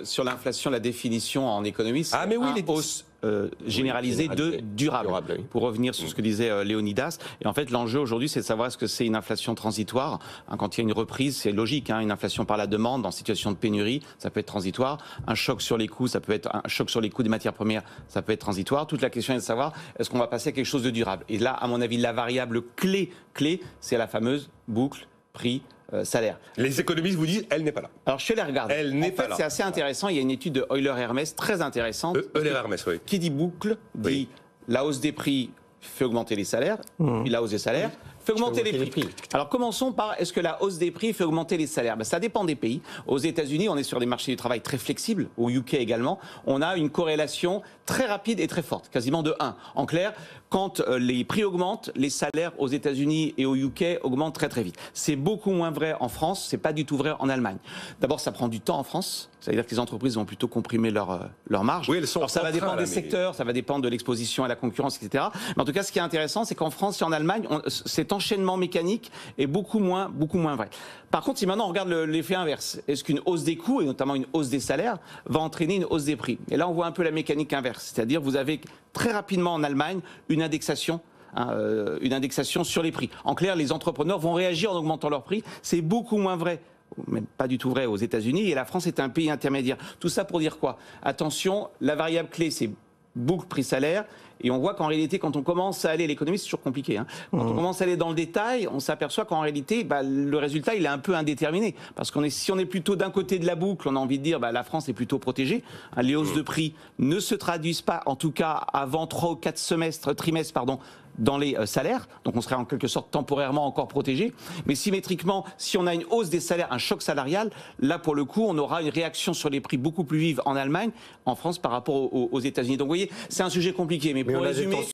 Sur l'inflation, la définition en économie, c'est une hausse généralisée de durable. Oui. Pour revenir sur ce que disait Léonidas. Et en fait, l'enjeu aujourd'hui, c'est de savoir est-ce que c'est une inflation transitoire. Quand il y a une reprise, c'est logique. Une inflation par la demande, en situation de pénurie, ça peut être transitoire. Un choc sur les coûts, ça peut être un choc sur les coûts des matières premières, ça peut être transitoire. Toute la question est de savoir est-ce qu'on va passer à quelque chose de durable. Et là, à mon avis, la variable clé, c'est la fameuse boucle prix salaire. Les économistes vous disent, elle n'est pas là. Alors je les regarde. Elle n'est pas là. C'est assez intéressant. Il y a une étude de Euler-Hermès très intéressante. Euler-Hermès, oui. Qui dit boucle, dit la hausse des prix fait augmenter les salaires, puis la hausse des salaires fait augmenter les prix. Alors commençons par, est-ce que la hausse des prix fait augmenter les salaires? Ça dépend des pays. Aux États-Unis, on est sur des marchés du travail très flexibles, au UK également. On a une corrélation très rapide et très forte, quasiment de 1. En clair, quand les prix augmentent, les salaires aux États-Unis et au UK augmentent très très vite. C'est beaucoup moins vrai en France, c'est pas du tout vrai en Allemagne. D'abord, ça prend du temps en France, c'est-à-dire que les entreprises vont plutôt comprimer leurs marges. Oui, elles sont. Alors ça va dépendre des secteurs, ça va dépendre de l'exposition à la concurrence, etc. Mais en tout cas, ce qui est intéressant, c'est qu'en France et en Allemagne, cet enchaînement mécanique est beaucoup moins vrai. Par contre, si maintenant on regarde l'effet inverse, est-ce qu'une hausse des coûts, et notamment une hausse des salaires, va entraîner une hausse des prix? Et là, on voit un peu la mécanique inverse, c'est-à-dire vous avez très rapidement en Allemagne une indexation sur les prix. En clair, les entrepreneurs vont réagir en augmentant leurs prix. C'est beaucoup moins vrai, même pas du tout vrai aux États-Unis, et la France est un pays intermédiaire. Tout ça pour dire quoi? Attention, la variable clé, c'est boucle prix-salaire, et on voit qu'en réalité, quand on commence à aller, l'économie c'est toujours compliqué, quand on commence à aller dans le détail, on s'aperçoit qu'en réalité, le résultat il est un peu indéterminé, parce si on est plutôt d'un côté de la boucle, on a envie de dire la France est plutôt protégée, les hausses de prix ne se traduisent pas, en tout cas avant 3 ou 4 trimestres, dans les salaires, donc on serait en quelque sorte temporairement encore protégé, mais symétriquement, si on a une hausse des salaires, un choc salarial, là pour le coup, on aura une réaction sur les prix beaucoup plus vive en Allemagne, en France par rapport aux États-Unis. Donc vous voyez, c'est un sujet compliqué, mais pour résumer...